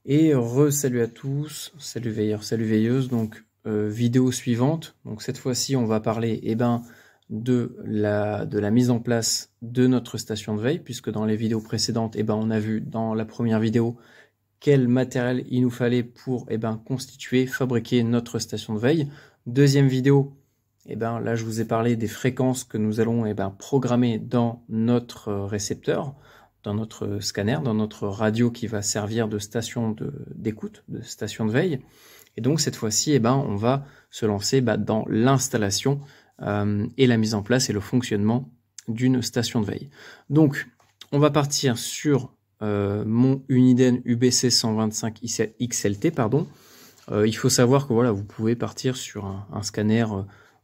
Et salut à tous, salut veilleurs, salut veilleuses. Donc vidéo suivante. Donc cette fois-ci, on va parler de la mise en place de notre station de veille, puisque dans les vidéos précédentes, on a vu dans la première vidéo quel matériel il nous fallait pour constituer, fabriquer notre station de veille. Deuxième vidéo, là je vous ai parlé des fréquences que nous allons programmer dans notre récepteur, dans notre scanner, dans notre radio qui va servir de station d'écoute, de station de veille. Et donc cette fois-ci, on va se lancer dans l'installation et la mise en place et le fonctionnement d'une station de veille. Donc on va partir sur mon Uniden UBC 125 XLT, pardon. Il faut savoir que voilà, vous pouvez partir sur un scanner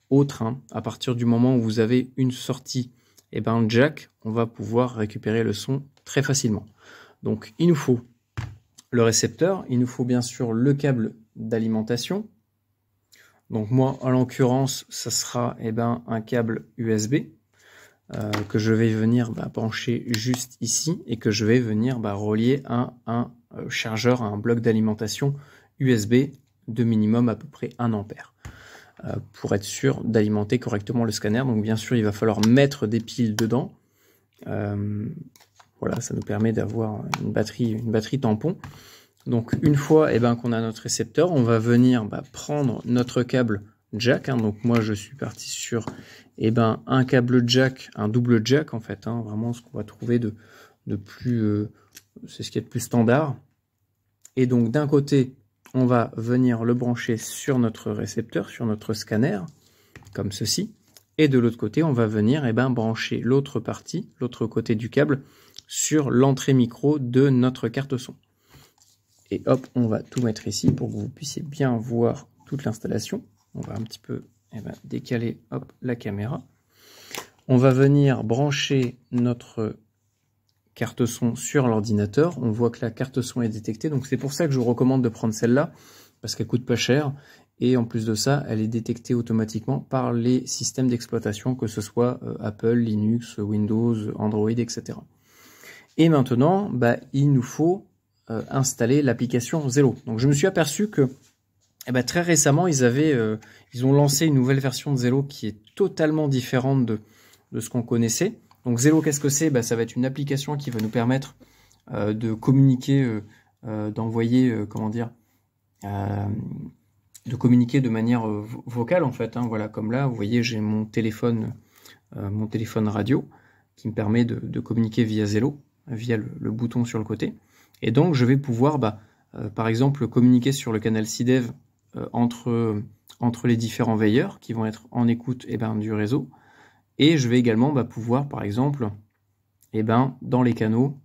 autre, à partir du moment où vous avez une sortie jack, on va pouvoir récupérer le son très facilement. Donc il nous faut le récepteur, il nous faut bien sûr le câble d'alimentation. Donc moi en l'occurrence ça sera un câble USB que je vais venir brancher juste ici et que je vais venir relier à un chargeur, à un bloc d'alimentation USB de minimum à peu près 1 ampère. Pour être sûr d'alimenter correctement le scanner. Donc bien sûr, il va falloir mettre des piles dedans. Voilà, ça nous permet d'avoir une batterie tampon. Donc une fois qu'on a notre récepteur, on va venir prendre notre câble jack. Donc moi, je suis parti sur un câble jack, un double jack en fait. Vraiment ce qu'on va trouver de plus... c'est ce qui est de plus standard. Et donc d'un côté, on va venir le brancher sur notre récepteur, sur notre scanner, comme ceci. Et de l'autre côté, on va venir brancher l'autre partie, l'autre côté du câble, sur l'entrée micro de notre carte son. Et hop, on va tout mettre ici pour que vous puissiez bien voir toute l'installation. On va un petit peu décaler la caméra. On va venir brancher notre carte son sur l'ordinateur. On voit que la carte son est détectée, donc c'est pour ça que je vous recommande de prendre celle-là, parce qu'elle coûte pas cher, et en plus de ça, elle est détectée automatiquement par les systèmes d'exploitation, que ce soit Apple, Linux, Windows, Android, etc. Et maintenant, il nous faut installer l'application Zello. Donc je me suis aperçu que très récemment, ils ont lancé une nouvelle version de Zello qui est totalement différente de ce qu'on connaissait. Donc Zello, qu'est-ce que c'est? Ça va être une application qui va nous permettre de communiquer, d'envoyer, de communiquer de manière vocale en fait. Voilà, comme là, vous voyez, j'ai mon téléphone radio qui me permet de communiquer via Zello, via le bouton sur le côté. Et donc je vais pouvoir, par exemple, communiquer sur le canal CIDEV entre les différents veilleurs qui vont être en écoute du réseau. Et je vais également pouvoir, par exemple, dans les canaux,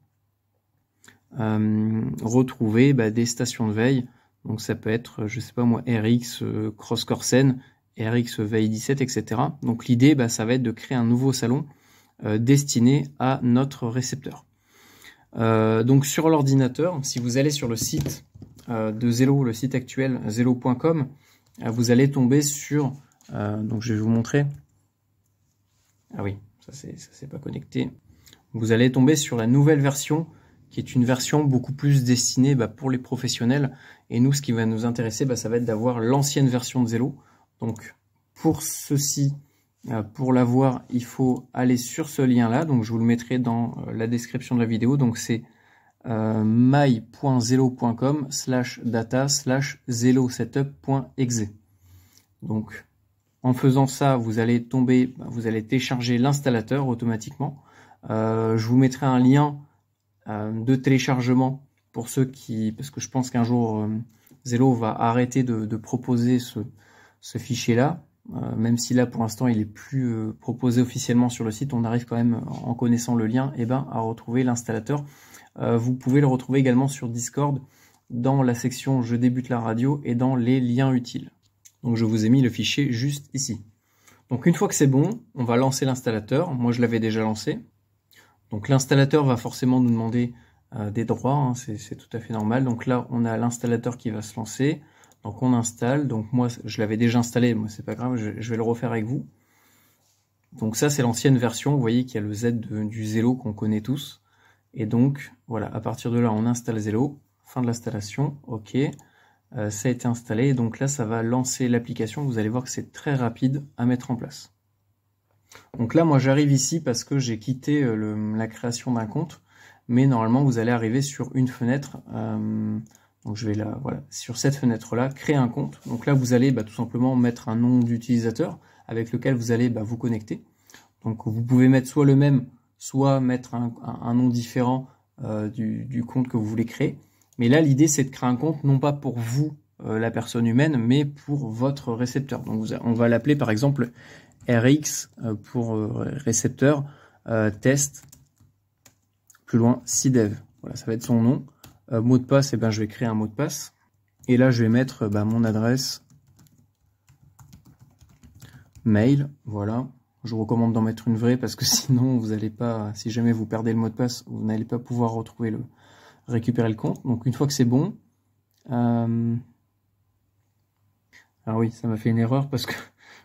retrouver des stations de veille. Donc ça peut être, je sais pas moi, RX Cross Corsen, RX Veille 17, etc. Donc l'idée, ça va être de créer un nouveau salon destiné à notre récepteur. Donc sur l'ordinateur, si vous allez sur le site de Zello, le site actuel, zello.com, vous allez tomber sur... donc je vais vous montrer... Ah oui, ça c'est pas connecté. Vous allez tomber sur la nouvelle version, qui est une version beaucoup plus destinée pour les professionnels. Et nous, ce qui va nous intéresser, ça va être d'avoir l'ancienne version de Zello. Donc pour ceci, pour l'avoir, il faut aller sur ce lien-là. Donc je vous le mettrai dans la description de la vidéo. Donc c'est my.zello.com/data/zellosetup.exe. Donc en faisant ça, vous allez télécharger l'installateur automatiquement. Je vous mettrai un lien de téléchargement pour ceux parce que je pense qu'un jour Zello va arrêter de proposer ce fichier-là, même si là pour l'instant il est plus proposé officiellement sur le site. On arrive quand même, en connaissant le lien, à retrouver l'installateur. Vous pouvez le retrouver également sur Discord dans la section Je débute la radio et dans les liens utiles. Donc je vous ai mis le fichier juste ici. Donc une fois que c'est bon, on va lancer l'installateur. Moi je l'avais déjà lancé. Donc l'installateur va forcément nous demander des droits, c'est tout à fait normal. Donc là on a l'installateur qui va se lancer. Donc on installe. Donc moi je l'avais déjà installé, moi c'est pas grave, je vais le refaire avec vous. Donc ça c'est l'ancienne version, vous voyez qu'il y a le Z du Zello qu'on connaît tous. Et donc voilà, à partir de là on installe Zello. fin de l'installation, ok. Ça a été installé, donc là ça va lancer l'application, vous allez voir que c'est très rapide à mettre en place. Donc là moi j'arrive ici parce que j'ai quitté la création d'un compte, mais normalement vous allez arriver sur une fenêtre, donc je vais là, voilà, sur cette fenêtre là, créer un compte. Donc là vous allez tout simplement mettre un nom d'utilisateur avec lequel vous allez vous connecter. Donc vous pouvez mettre soit le même, soit mettre un nom différent du compte que vous voulez créer. Mais là, l'idée, c'est de créer un compte, non pas pour vous, la personne humaine, mais pour votre récepteur. Donc on va l'appeler par exemple RX pour récepteur, test, plus loin, CDEV. Voilà, ça va être son nom. Mot de passe, je vais créer un mot de passe. Et là, je vais mettre mon adresse mail, voilà. Je vous recommande d'en mettre une vraie parce que sinon, vous n'allez pas, si jamais vous perdez le mot de passe, vous n'allez pas pouvoir récupérer le compte. Donc une fois que c'est bon, alors oui, ça m'a fait une erreur parce que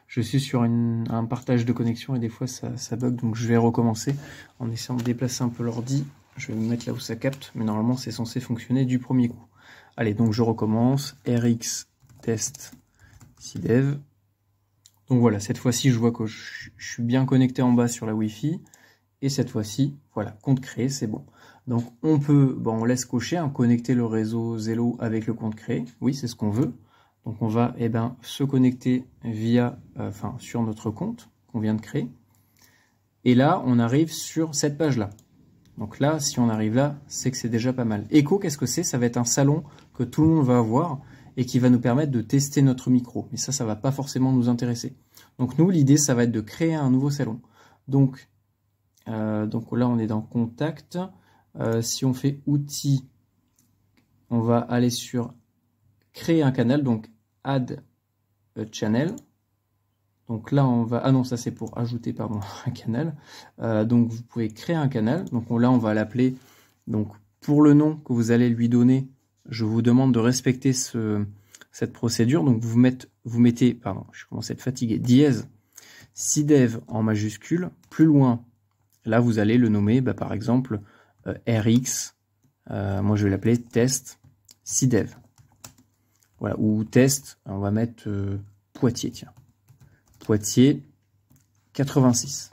je suis sur un partage de connexion et des fois ça bug, donc je vais recommencer en essayant de déplacer un peu l'ordi. Je vais me mettre là où ça capte, mais normalement c'est censé fonctionner du premier coup. Allez, donc je recommence, RX test CDEV. Donc voilà, cette fois-ci je vois que je suis bien connecté en bas sur la Wi-Fi. Et cette fois-ci, voilà, compte créé, c'est bon. Donc on laisse cocher, connecter le réseau Zello avec le compte créé. Oui, c'est ce qu'on veut. Donc on va se connecter via, sur notre compte qu'on vient de créer. Et là, on arrive sur cette page-là. Donc là, si on arrive là, c'est que c'est déjà pas mal. Echo, qu'est-ce que c'est? Ça va être un salon que tout le monde va avoir et qui va nous permettre de tester notre micro. Mais ça va pas forcément nous intéresser. Donc nous, l'idée, ça va être de créer un nouveau salon. Donc là, on est dans Contact. Si on fait Outils, on va aller sur Créer un canal, donc Add a Channel. Donc là, on va... Ah non, ça c'est pour ajouter, pardon, un canal. Donc vous pouvez créer un canal. Donc là, on va l'appeler... Donc pour le nom que vous allez lui donner, je vous demande de respecter cette procédure. Donc vous mettez, pardon, je commence à être fatigué, dièse, CDEV en majuscule, plus loin. Là, vous allez le nommer, par exemple, RX. Moi, je vais l'appeler test CDEV. Voilà, ou test, on va mettre Poitiers, tiens. Poitiers 86.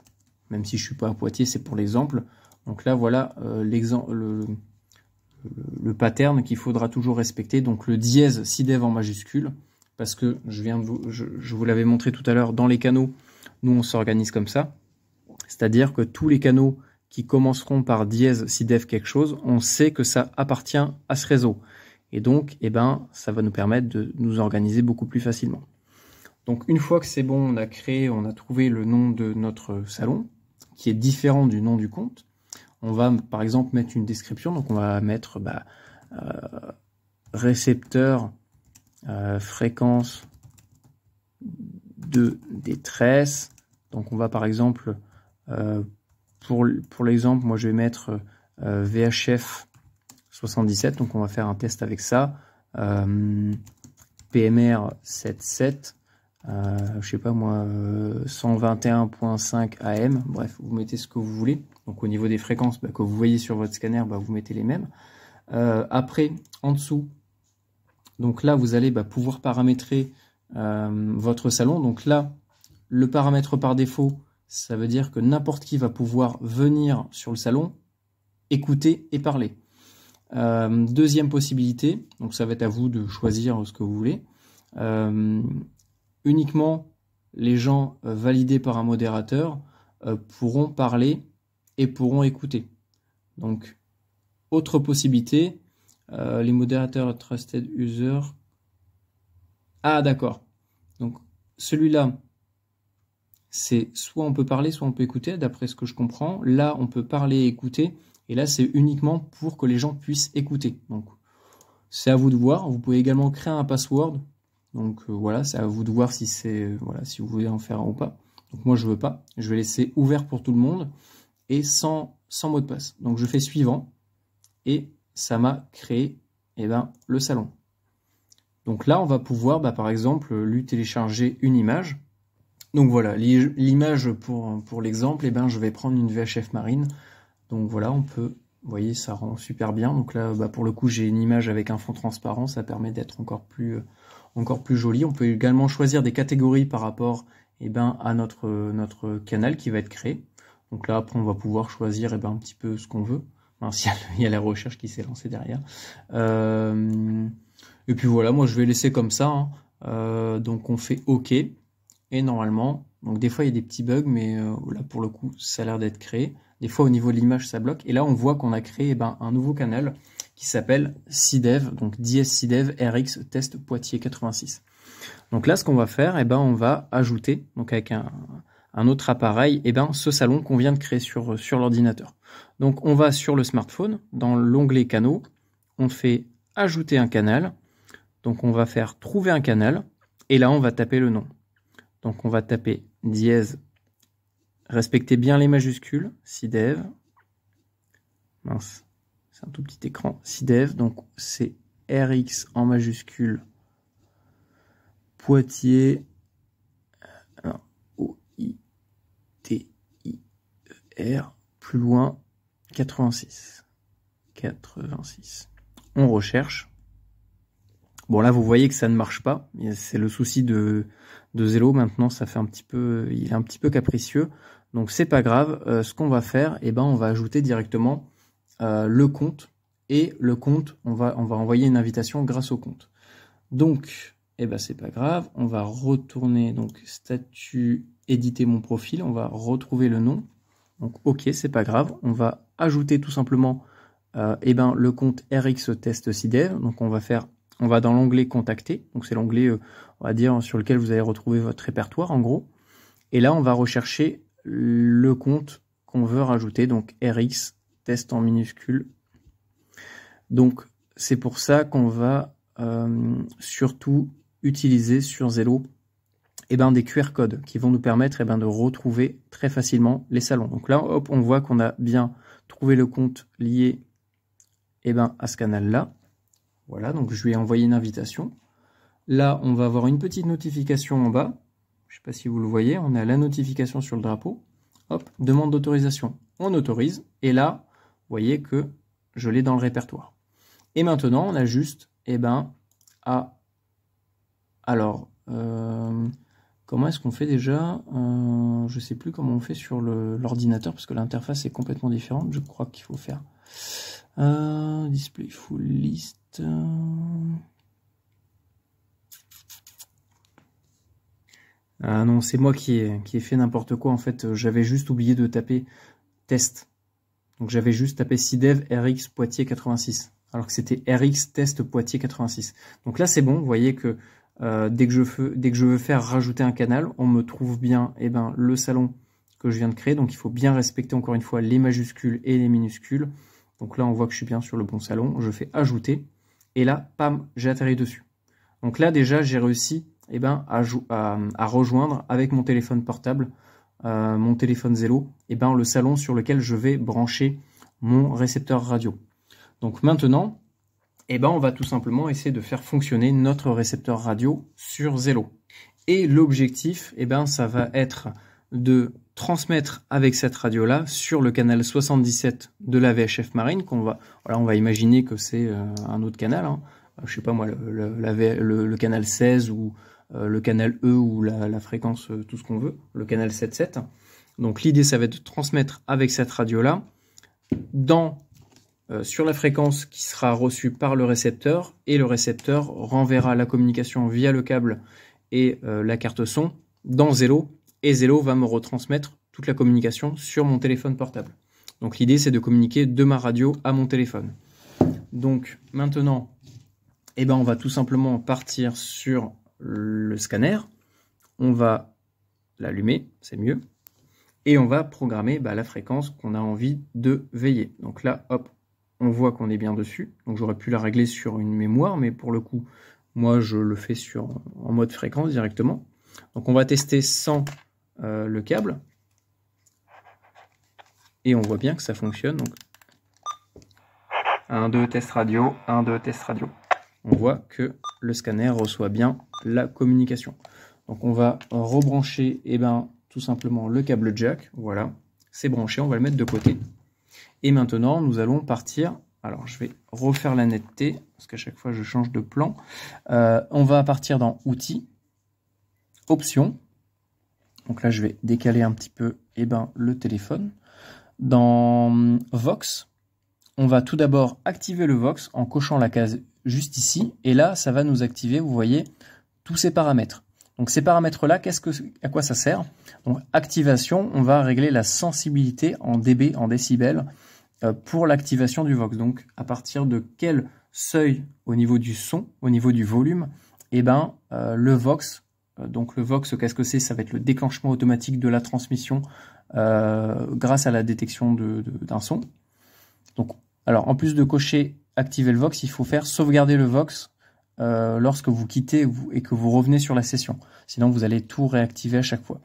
Même si je suis pas à Poitiers, c'est pour l'exemple. Donc là, voilà le pattern qu'il faudra toujours respecter. Donc le dièse CDEV en majuscule, parce que je vous l'avais montré tout à l'heure, dans les canaux, nous, on s'organise comme ça. C'est-à-dire que tous les canaux qui commenceront par dièse CDEV quelque chose, on sait que ça appartient à ce réseau. Et donc, ça va nous permettre de nous organiser beaucoup plus facilement. Donc, une fois que c'est bon, on a trouvé le nom de notre salon, qui est différent du nom du compte. On va, par exemple, mettre une description. Donc, on va mettre récepteur, fréquence de détresse. Donc, on va, par exemple... pour l'exemple, moi je vais mettre VHF 77, donc on va faire un test avec ça. PMR 77, je sais pas moi, 121.5 AM, bref, vous mettez ce que vous voulez. Donc au niveau des fréquences que vous voyez sur votre scanner, vous mettez les mêmes. Après, en dessous, donc là vous allez pouvoir paramétrer votre salon. Donc là, le paramètre par défaut, ça veut dire que n'importe qui va pouvoir venir sur le salon, écouter et parler. Deuxième possibilité, donc ça va être à vous de choisir ce que vous voulez. Uniquement les gens validés par un modérateur pourront parler et pourront écouter. Donc, autre possibilité, les modérateurs Trusted User. Ah d'accord. Donc celui-là, c'est soit on peut parler, soit on peut écouter, d'après ce que je comprends. Là, on peut parler et écouter, et là, c'est uniquement pour que les gens puissent écouter. Donc, c'est à vous de voir. Vous pouvez également créer un password. Donc, voilà, c'est à vous de voir si si vous voulez en faire un ou pas. Donc, moi, je veux pas. Je vais laisser ouvert pour tout le monde et sans mot de passe. Donc, je fais suivant, et ça m'a créé, le salon. Donc là, on va pouvoir, par exemple, lui télécharger une image. Donc voilà, l'image pour l'exemple, je vais prendre une VHF marine. Donc voilà, on peut Vous voyez, ça rend super bien. Donc là, bah, pour le coup, j'ai une image avec un fond transparent, ça permet d'être encore plus joli. On peut également choisir des catégories par rapport à notre canal qui va être créé. Donc là, après, on va pouvoir choisir un petit peu ce qu'on veut. Mince, il y a la recherche qui s'est lancée derrière. Et puis voilà, moi je vais laisser comme ça. Hein. Donc on fait OK. Et normalement, donc des fois il y a des petits bugs, mais là pour le coup, ça a l'air d'être créé. Des fois au niveau de l'image, ça bloque. Et là, on voit qu'on a créé un nouveau canal qui s'appelle CDEV, donc DS CDEV RX Test Poitiers 86. Donc là, ce qu'on va faire, on va ajouter, donc avec un autre appareil, ce salon qu'on vient de créer sur l'ordinateur. Donc on va sur le smartphone, dans l'onglet canaux, on fait ajouter un canal. Donc on va faire trouver un canal, et là on va taper le nom. Donc on va taper dièse, respectez bien les majuscules, CDEV, mince, c'est un tout petit écran, CDEV, donc c'est RX en majuscule, Poitiers, O-I-T-I-E-R, plus loin, 86. On recherche. Bon là vous voyez que ça ne marche pas, c'est le souci de Zello maintenant, ça fait il est un petit peu capricieux, donc c'est pas grave. Ce qu'on va faire, on va ajouter directement le compte, et le compte, on va envoyer une invitation grâce au compte. Donc c'est pas grave, on va retourner, donc statut, éditer mon profil, on va retrouver le nom, donc ok, c'est pas grave, on va ajouter tout simplement le compte RX Test CDEV, donc on va dans l'onglet contacter, donc c'est l'onglet on va dire sur lequel vous allez retrouver votre répertoire en gros, et là on va rechercher le compte qu'on veut rajouter, donc RX Test en minuscule. Donc c'est pour ça qu'on va surtout utiliser sur Zello des QR codes qui vont nous permettre de retrouver très facilement les salons. Donc là hop, on voit qu'on a bien trouvé le compte lié à ce canal là. Voilà, donc je lui ai envoyé une invitation. Là, on va avoir une petite notification en bas. Je ne sais pas si vous le voyez, on a la notification sur le drapeau. Hop, demande d'autorisation. On autorise. Et là, vous voyez que je l'ai dans le répertoire. Et maintenant, on a juste, alors, comment est-ce qu'on fait déjà je ne sais plus comment on fait sur l'ordinateur, parce que l'interface est complètement différente. Je crois qu'il faut faire display full list. Ah non, c'est moi qui ai fait n'importe quoi. En fait, j'avais juste oublié de taper test. Donc j'avais juste tapé CDEV RX Poitiers 86. Alors que c'était RX Test Poitiers 86. Donc là c'est bon, vous voyez que dès que je veux faire rajouter un canal, on me trouve bien le salon que je viens de créer. Donc il faut bien respecter encore une fois les majuscules et les minuscules. Donc là on voit que je suis bien sur le bon salon. Je fais ajouter. Et là, pam, j'ai atterri dessus. Donc là déjà j'ai réussi à rejoindre avec mon téléphone portable, mon téléphone Zello, le salon sur lequel je vais brancher mon récepteur radio. Donc maintenant, on va tout simplement essayer de faire fonctionner notre récepteur radio sur Zello. Et l'objectif, ça va être de transmettre avec cette radio-là sur le canal 77 de la VHF Marine, on va imaginer que c'est un autre canal, hein. Je sais pas moi, le canal 16 ou le canal E ou la fréquence, tout ce qu'on veut, le canal 77. Donc l'idée, ça va être de transmettre avec cette radio-là sur la fréquence qui sera reçue par le récepteur, et le récepteur renverra la communication via le câble et la carte son dans Zello, et Zello va me retransmettre toute la communication sur mon téléphone portable. Donc l'idée, c'est de communiquer de ma radio à mon téléphone. Donc maintenant, on va tout simplement partir sur le scanner, on va l'allumer, c'est mieux, et on va programmer la fréquence qu'on a envie de veiller. Donc là, hop, on voit qu'on est bien dessus. Donc j'aurais pu la régler sur une mémoire, mais pour le coup, moi je le fais en mode fréquence directement. Donc on va tester sans le câble, et on voit bien que ça fonctionne. Donc 1, 2, test radio, 1, 2, test radio. On voit que le scanner reçoit bien la communication. Donc on va rebrancher tout simplement le câble jack. Voilà, c'est branché, on va le mettre de côté. Et maintenant, nous allons partir. Alors, je vais refaire la netteté, parce qu'à chaque fois, je change de plan. On va partir dans Outils, Options. Donc là, je vais décaler un petit peu le téléphone. Dans Vox, on va tout d'abord activer le Vox en cochant la case juste ici. Et là, ça va nous activer, vous voyez, tous ces paramètres. Donc ces paramètres-là, à quoi ça sert? Donc activation, on va régler la sensibilité en dB, en décibels, pour l'activation du Vox. Donc à partir de quel seuil au niveau du son, au niveau du volume, le Vox, qu'est-ce que c'est? Ça va être le déclenchement automatique de la transmission grâce à la détection d'un son. Donc, alors en plus de cocher activer le Vox, il faut faire sauvegarder le Vox lorsque vous quittez et que vous revenez sur la session. Sinon, vous allez tout réactiver à chaque fois.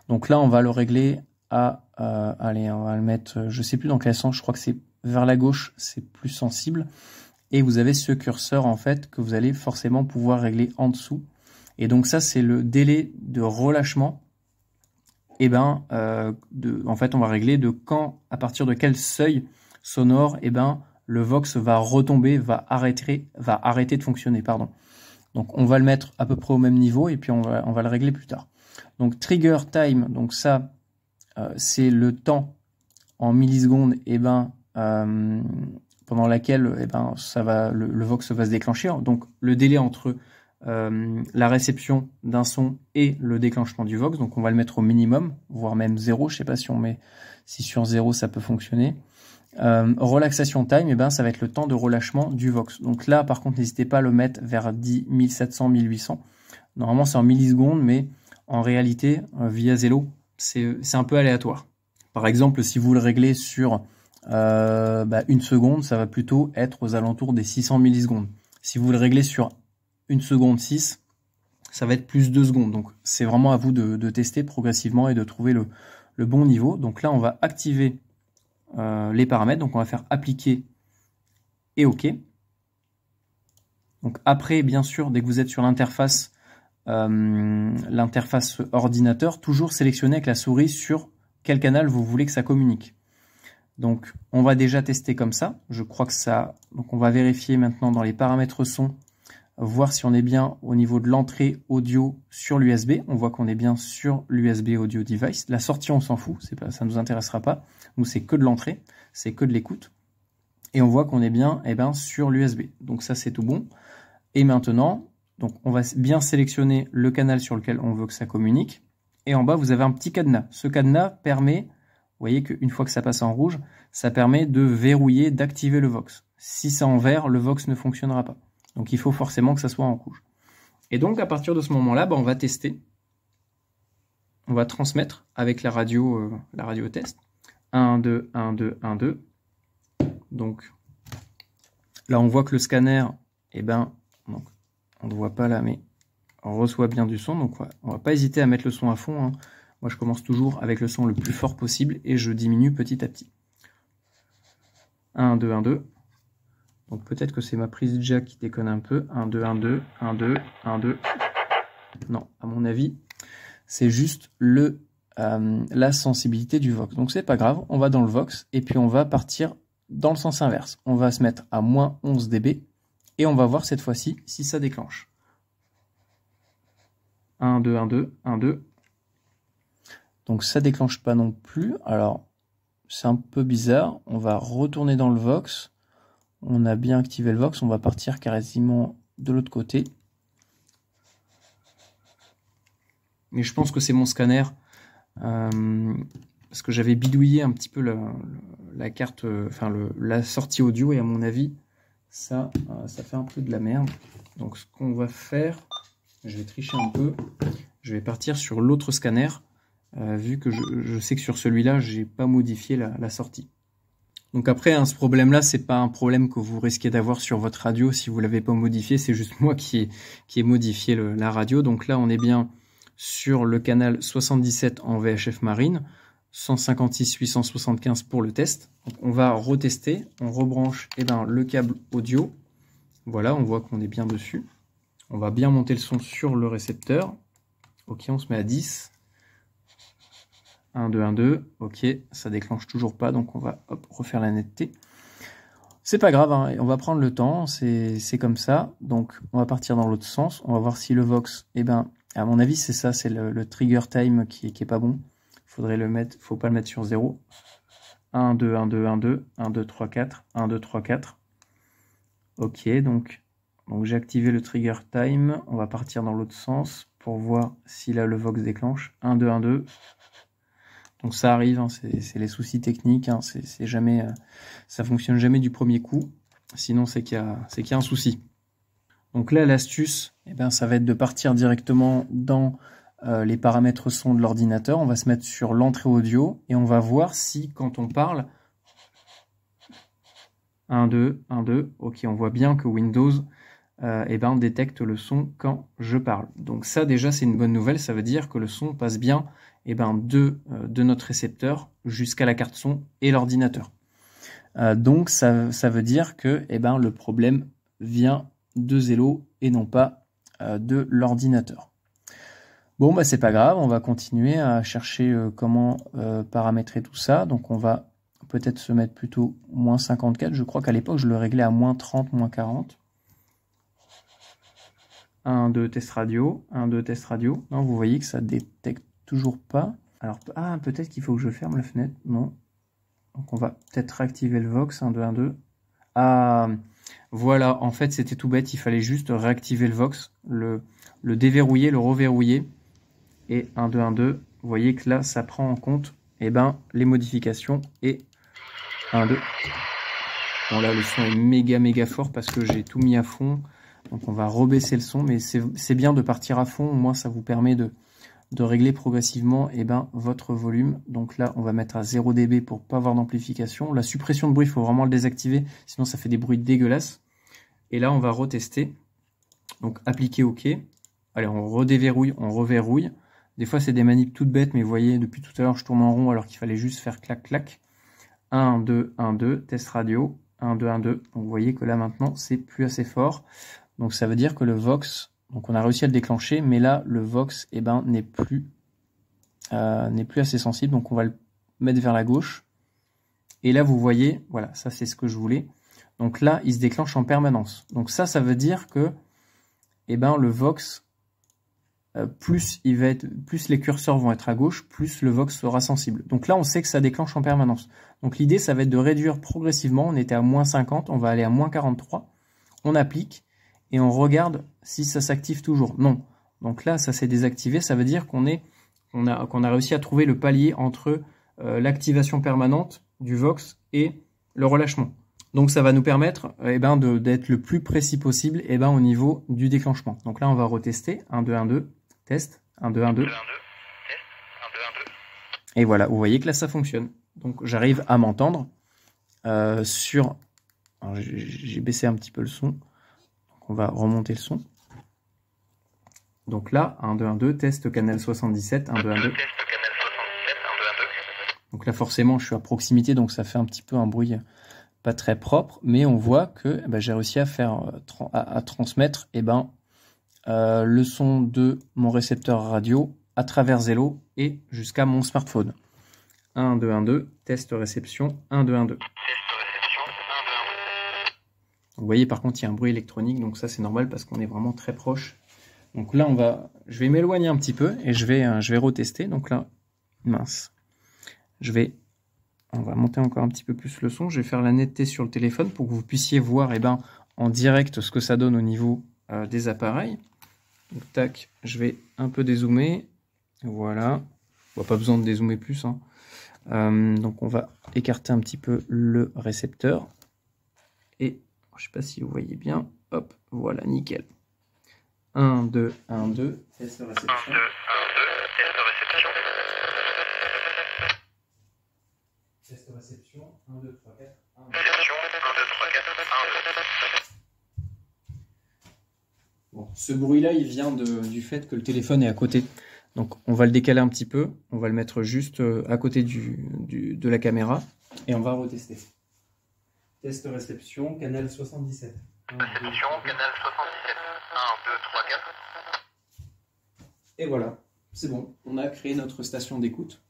Donc là, on va le régler à... allez, on va le mettre, je sais plus dans quel sens, je crois que c'est vers la gauche, c'est plus sensible. Et vous avez ce curseur, en fait, que vous allez forcément pouvoir régler en dessous. Et donc ça, c'est le délai de relâchement. En fait, on va régler à partir de quel seuil sonore, le Vox va retomber, va arrêter de fonctionner, pardon. Donc on va le mettre à peu près au même niveau et puis on va le régler plus tard. Donc trigger time, donc ça c'est le temps en millisecondes pendant laquelle le Vox va se déclencher. Donc le délai entre la réception d'un son et le déclenchement du Vox, donc on va le mettre au minimum, voire même 0, je sais pas si sur 0 ça peut fonctionner. Relaxation time, ça va être le temps de relâchement du Vox. Donc là, par contre, n'hésitez pas à le mettre vers 10, 1700, 1800. Normalement, c'est en millisecondes, mais en réalité, via Zello, c'est un peu aléatoire. Par exemple, si vous le réglez sur 1 seconde, ça va plutôt être aux alentours des 600 millisecondes. Si vous le réglez sur 1 seconde 6, ça va être plus 2 secondes. Donc, c'est vraiment à vous de tester progressivement et de trouver le bon niveau. Donc là, on va activer les paramètres, donc on va faire appliquer et OK. Donc après, bien sûr, dès que vous êtes sur l'interface ordinateur, toujours sélectionner avec la souris sur quel canal vous voulez que ça communique. Donc on va déjà tester comme ça. Je crois que ça. Donc on va vérifier maintenant dans les paramètres son, voir si on est bien au niveau de l'entrée audio sur l'USB. On voit qu'on est bien sur l'USB audio device. La sortie, on s'en fout, ça ne nous intéressera pas. Nous, c'est que de l'entrée, c'est que de l'écoute. Et on voit qu'on est bien, sur l'USB. Donc ça, c'est tout bon. Et maintenant, donc on va bien sélectionner le canal sur lequel on veut que ça communique. Et en bas, vous avez un petit cadenas. Ce cadenas permet, vous voyez qu'une fois que ça passe en rouge, ça permet de verrouiller, d'activer le Vox. Si c'est en vert, le Vox ne fonctionnera pas. Donc il faut forcément que ça soit en rouge. Et donc à partir de ce moment-là, on va tester. On va transmettre avec la radio test. 1, 2, 1, 2, 1, 2. Donc là on voit que le scanner, donc, on ne voit pas là, mais on reçoit bien du son. Donc on va pas hésiter à mettre le son à fond, hein. Moi je commence toujours avec le son le plus fort possible et je diminue petit à petit. 1, 2, 1, 2. Donc peut-être que c'est ma prise jack qui déconne un peu. 1, 2, 1, 2, 1, 2, 1, 2. Non, à mon avis, c'est juste la sensibilité du Vox. Donc c'est pas grave, on va dans le Vox et puis on va partir dans le sens inverse. On va se mettre à moins 11 dB et on va voir cette fois-ci si ça déclenche. 1, 2, 1, 2, 1, 2. Donc ça déclenche pas non plus. Alors c'est un peu bizarre. On va retourner dans le Vox. On a bien activé le Vox, on va partir quasiment de l'autre côté. Mais je pense que c'est mon scanner, parce que j'avais bidouillé un petit peu la carte, la sortie audio, et à mon avis, ça fait un peu de la merde. Donc ce qu'on va faire, je vais tricher un peu, je vais partir sur l'autre scanner, vu que je sais que sur celui-là, j'ai pas modifié la sortie. Donc après, ce problème-là, c'est pas un problème que vous risquez d'avoir sur votre radio si vous l'avez pas modifié, c'est juste moi qui ai modifié la radio. Donc là, on est bien sur le canal 77 en VHF Marine, 156 875 pour le test. Donc on va retester, on rebranche le câble audio. Voilà, on voit qu'on est bien dessus. On va bien monter le son sur le récepteur. Ok, on se met à 10. 1, 2, 1, 2. Ok, ça déclenche toujours pas, donc on va hop, refaire la netteté. C'est pas grave, hein, on va prendre le temps, c'est comme ça. Donc on va partir dans l'autre sens, on va voir si le Vox, eh ben, à mon avis c'est ça, c'est le trigger time qui est pas bon. Faudrait le mettre, faut pas le mettre sur 0. 1, 2, 1, 2, 1, 2, 1, 2, 3, 4, 1, 2, 3, 4. Ok, donc j'ai activé le trigger time, on va partir dans l'autre sens pour voir si là le Vox déclenche. 1, 2, 1, 2. Donc ça arrive, hein, c'est les soucis techniques, hein, c'est jamais, ça fonctionne jamais du premier coup, sinon c'est qu'il y a un souci. Donc là l'astuce, eh ben, ça va être de partir directement dans les paramètres son de l'ordinateur, on va se mettre sur l'entrée audio et on va voir si quand on parle, 1, 2, 1, 2, ok, on voit bien que Windows eh ben, détecte le son quand je parle. Donc ça déjà c'est une bonne nouvelle, ça veut dire que le son passe bien eh ben, de notre récepteur jusqu'à la carte son et l'ordinateur. Donc ça veut dire que eh ben, le problème vient de Zello et non pas de l'ordinateur. Bon bah c'est pas grave, on va continuer à chercher comment paramétrer tout ça. Donc on va peut-être se mettre plutôt moins 54, je crois qu'à l'époque je le réglais à moins 30, moins 40. 1, 2, test radio, 1, 2, test radio. Non, vous voyez que ça détecte toujours pas. Alors, peut-être qu'il faut que je ferme la fenêtre. Non. Donc, on va peut-être réactiver le Vox. 1, 2, 1, 2. Ah, voilà. En fait, c'était tout bête. Il fallait juste réactiver le Vox, le déverrouiller, le reverrouiller. Et 1, 2, 1, 2. Vous voyez que là, ça prend en compte eh ben, les modifications. Et 1, 2. Bon, là, le son est méga fort parce que j'ai tout mis à fond. Donc on va rebaisser le son, mais c'est bien de partir à fond, au moins ça vous permet de régler progressivement eh ben, votre volume. Donc là on va mettre à 0 dB pour pas avoir d'amplification. La suppression de bruit, il faut vraiment le désactiver, sinon ça fait des bruits dégueulasses. Et là on va retester. Donc appliquer OK. Allez, on redéverrouille, on reverrouille. Des fois c'est des manips toutes bêtes, mais vous voyez, depuis tout à l'heure je tourne en rond alors qu'il fallait juste faire clac clac. 1, 2, 1, 2, test radio. 1, 2, 1, 2. Donc vous voyez que là maintenant c'est plus assez fort. Donc ça veut dire que le Vox, donc on a réussi à le déclencher, mais là le Vox eh ben, n'est plus assez sensible, donc on va le mettre vers la gauche. Et là vous voyez, voilà, ça c'est ce que je voulais. Donc là il se déclenche en permanence. Donc ça veut dire que eh ben, le Vox, plus les curseurs vont être à gauche, plus le Vox sera sensible. Donc là on sait que ça déclenche en permanence. Donc l'idée ça va être de réduire progressivement, on était à moins 50, on va aller à moins 43, on applique. Et on regarde si ça s'active toujours. Non. Donc là, ça s'est désactivé. Ça veut dire qu'on a réussi à trouver le palier entre l'activation permanente du Vox et le relâchement. Donc ça va nous permettre eh ben, d'être le plus précis possible eh ben, au niveau du déclenchement. Donc là, on va retester. 1, 2, 1, 2. Test. 1, 2, 1, 2. Et voilà, vous voyez que là, ça fonctionne. Donc j'arrive à m'entendre sur... J'ai baissé un petit peu le son. On va remonter le son. Donc là, 1, 2, 1, 2, test canal 77, 1, 2, 1, 2. Donc là, forcément, je suis à proximité, donc ça fait un petit peu un bruit pas très propre, mais on voit que ben, j'ai réussi à faire à transmettre eh ben, le son de mon récepteur radio à travers Zello et jusqu'à mon smartphone. 1, 2, 1, 2, test réception, 1, 2, 1, 2. Vous voyez par contre il y a un bruit électronique, donc ça c'est normal parce qu'on est vraiment très proche. Donc là je vais m'éloigner un petit peu et je vais retester. Donc là, mince, on va monter encore un petit peu plus le son. Je vais faire la netteté sur le téléphone pour que vous puissiez voir eh ben, en direct ce que ça donne au niveau des appareils. Donc tac, je vais un peu dézoomer, voilà. Bon, pas besoin de dézoomer plus, hein. Donc on va écarter un petit peu le récepteur et je ne sais pas si vous voyez bien. Hop, voilà, nickel. 1, 2, 1, 2, test de réception. 1, 2, 1, 2, test de réception. Test de réception, 1, 2, 3, 4, 1, 2. Réception, 1, 2, 3, 4, 1, 2. Bon, ce bruit-là, il vient du fait que le téléphone est à côté. Donc on va le décaler un petit peu, on va le mettre juste à côté de la caméra et on va retester. Test réception, canal 77. Réception, canal 77. 1, 2, 3, 4. Et voilà, c'est bon, on a créé notre station d'écoute.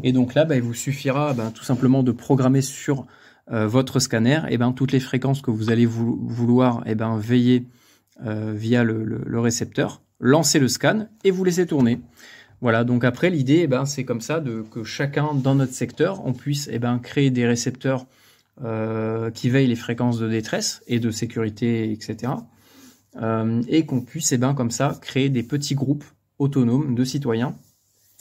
Et donc là, il vous suffira tout simplement de programmer sur votre scanner toutes les fréquences que vous allez vouloir veiller via le récepteur, lancer le scan et vous laisser tourner. Voilà, donc après l'idée, c'est comme ça que chacun dans notre secteur, on puisse créer des récepteurs qui veillent les fréquences de détresse et de sécurité, etc. Et qu'on puisse comme ça créer des petits groupes autonomes de citoyens,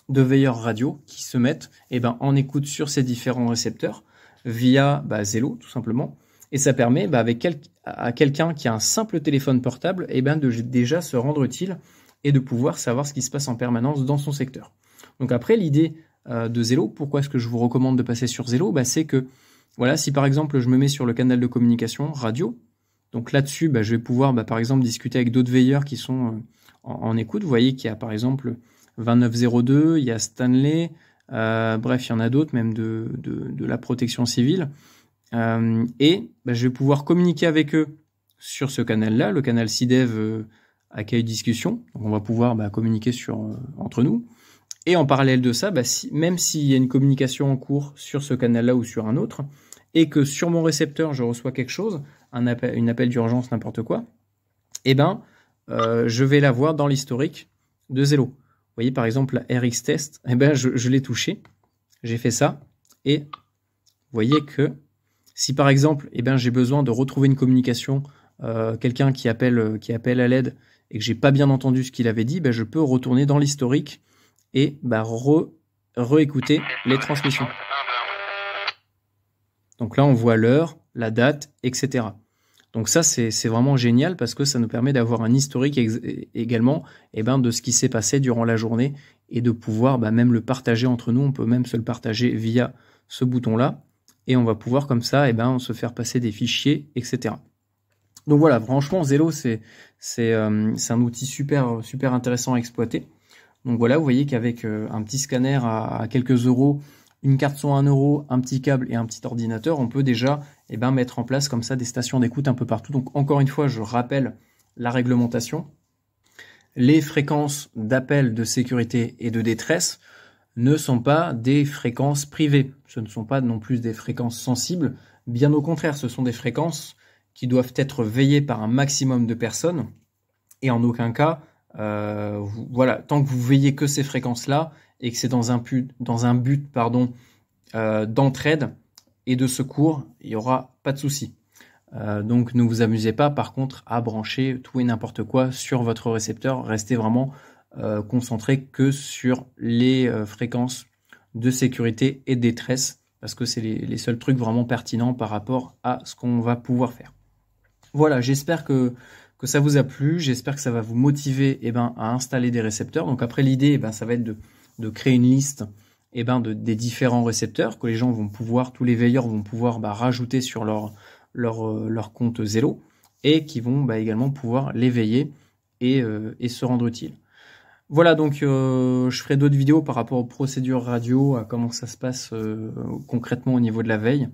de veilleurs radio qui se mettent en écoute sur ces différents récepteurs via Zello tout simplement. Et ça permet à quelqu'un qui a un simple téléphone portable de déjà se rendre utile et de pouvoir savoir ce qui se passe en permanence dans son secteur. Donc après, l'idée de Zello, pourquoi est-ce que je vous recommande de passer sur Zello, c'est que voilà, si par exemple je me mets sur le canal de communication radio, donc là-dessus, je vais pouvoir par exemple discuter avec d'autres veilleurs qui sont en écoute. Vous voyez qu'il y a par exemple 2902, il y a Stanley, bref, il y en a d'autres, même de la protection civile. Et je vais pouvoir communiquer avec eux sur ce canal-là, le canal CIDEV accueil discussion. Donc on va pouvoir communiquer entre nous. Et en parallèle de ça, même s'il y a une communication en cours sur ce canal-là ou sur un autre, et que sur mon récepteur, je reçois quelque chose, une appel d'urgence, n'importe quoi, je vais la voir dans l'historique de Zello. Vous voyez, par exemple, la RX Test, je l'ai touché, j'ai fait ça, et vous voyez que si par exemple, j'ai besoin de retrouver une communication, quelqu'un qui appelle à l'aide et que j'ai pas bien entendu ce qu'il avait dit, je peux retourner dans l'historique et réécouter les transmissions. Donc là, on voit l'heure, la date, etc. Donc ça, c'est vraiment génial parce que ça nous permet d'avoir un historique également de ce qui s'est passé durant la journée et de pouvoir même le partager entre nous. On peut même se le partager via ce bouton-là et on va pouvoir comme ça se faire passer des fichiers, etc. Donc voilà, franchement, Zello, c'est un outil super intéressant à exploiter. Donc voilà, vous voyez qu'avec un petit scanner à quelques euros, une carte son à 1 euro, un petit câble et un petit ordinateur, on peut déjà mettre en place comme ça des stations d'écoute un peu partout. Donc encore une fois, je rappelle la réglementation. Les fréquences d'appel de sécurité et de détresse ne sont pas des fréquences privées. Ce ne sont pas non plus des fréquences sensibles. Bien au contraire, ce sont des fréquences qui doivent être veillées par un maximum de personnes. Et en aucun cas, voilà, tant que vous veillez que ces fréquences-là et que c'est dans un but d'entraide et de secours, il n'y aura pas de souci. Donc ne vous amusez pas par contre à brancher tout et n'importe quoi sur votre récepteur. Restez vraiment concentré que sur les fréquences de sécurité et de détresse parce que c'est les seuls trucs vraiment pertinents par rapport à ce qu'on va pouvoir faire. Voilà, j'espère que ça vous a plu, j'espère que ça va vous motiver à installer des récepteurs. Donc après l'idée, ça va être de créer une liste des différents récepteurs que les gens vont pouvoir, tous les veilleurs vont pouvoir rajouter sur leur compte Zello et qui vont également pouvoir les veiller et se rendre utile. Voilà, donc je ferai d'autres vidéos par rapport aux procédures radio, à comment ça se passe concrètement au niveau de la veille.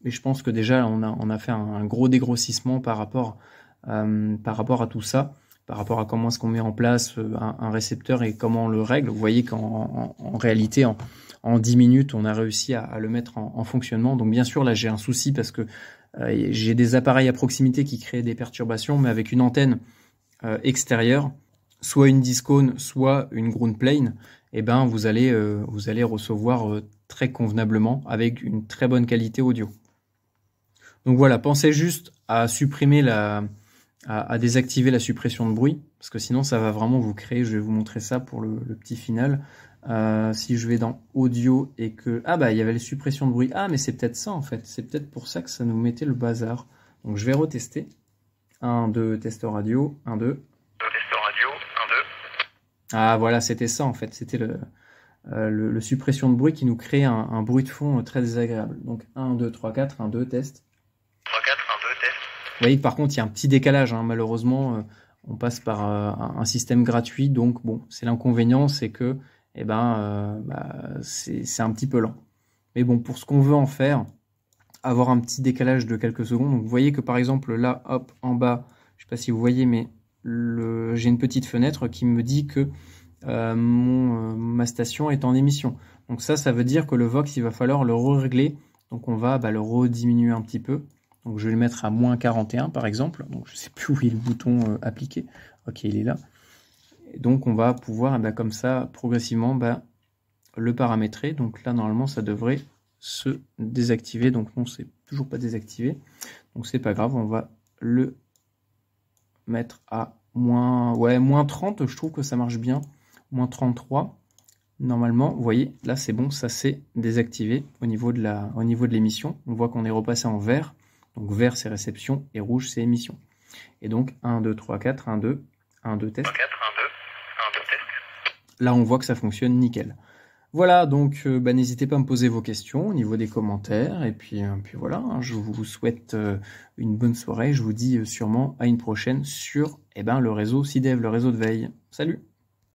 Mais je pense que déjà on a fait un gros dégrossissement par rapport à tout ça, par rapport à comment est-ce qu'on met en place un récepteur et comment on le règle. Vous voyez qu'en réalité, en 10 minutes, on a réussi à le mettre en fonctionnement. Donc bien sûr, là j'ai un souci parce que j'ai des appareils à proximité qui créent des perturbations, mais avec une antenne extérieure, soit une Discone, soit une ground plane, vous allez recevoir très convenablement avec une très bonne qualité audio. Donc voilà, pensez juste à supprimer à désactiver la suppression de bruit, parce que sinon ça va vraiment vous créer, je vais vous montrer ça pour le petit final. Si je vais dans audio et que... il y avait les suppressions de bruit. Mais c'est peut-être ça en fait, c'est peut-être pour ça que ça nous mettait le bazar. Donc je vais retester. 1, 2, test radio, 1, 2. Test radio, 1, 2. Voilà, c'était ça en fait, c'était le suppression de bruit qui nous crée un bruit de fond très désagréable. Donc 1, 2, 3, 4, 1, 2, test. 3, 4, 1, 2, test. Vous voyez que par contre il y a un petit décalage, malheureusement on passe par un système gratuit, donc bon, c'est l'inconvénient, c'est que c'est un petit peu lent. Mais bon, pour ce qu'on veut en faire, avoir un petit décalage de quelques secondes, donc vous voyez que par exemple là, hop, en bas, je sais pas si vous voyez, mais j'ai une petite fenêtre qui me dit que ma station est en émission. Donc ça veut dire que le Vox, il va falloir le régler. Donc on va le rediminuer un petit peu. Donc je vais le mettre à moins 41 par exemple. Donc je ne sais plus où est le bouton appliqué. Ok, il est là. Et donc on va pouvoir comme ça progressivement le paramétrer. Donc là normalement ça devrait se désactiver. Donc non, c'est toujours pas désactivé. Donc c'est pas grave, on va le mettre à moins 30. Je trouve que ça marche bien. Moins 33. Normalement, vous voyez, là c'est bon, ça s'est désactivé au niveau de l'émission. On voit qu'on est repassé en vert. Donc vert c'est réception et rouge c'est émission. Et donc 1, 2, 3, 4, 1, 2, 1, 2 test. 4, 1, 2, 1, 2 test. Là on voit que ça fonctionne nickel. Voilà, donc n'hésitez pas à me poser vos questions au niveau des commentaires. Et puis voilà, hein, je vous souhaite une bonne soirée. Je vous dis sûrement à une prochaine sur le réseau CIDEV, le réseau de veille. Salut!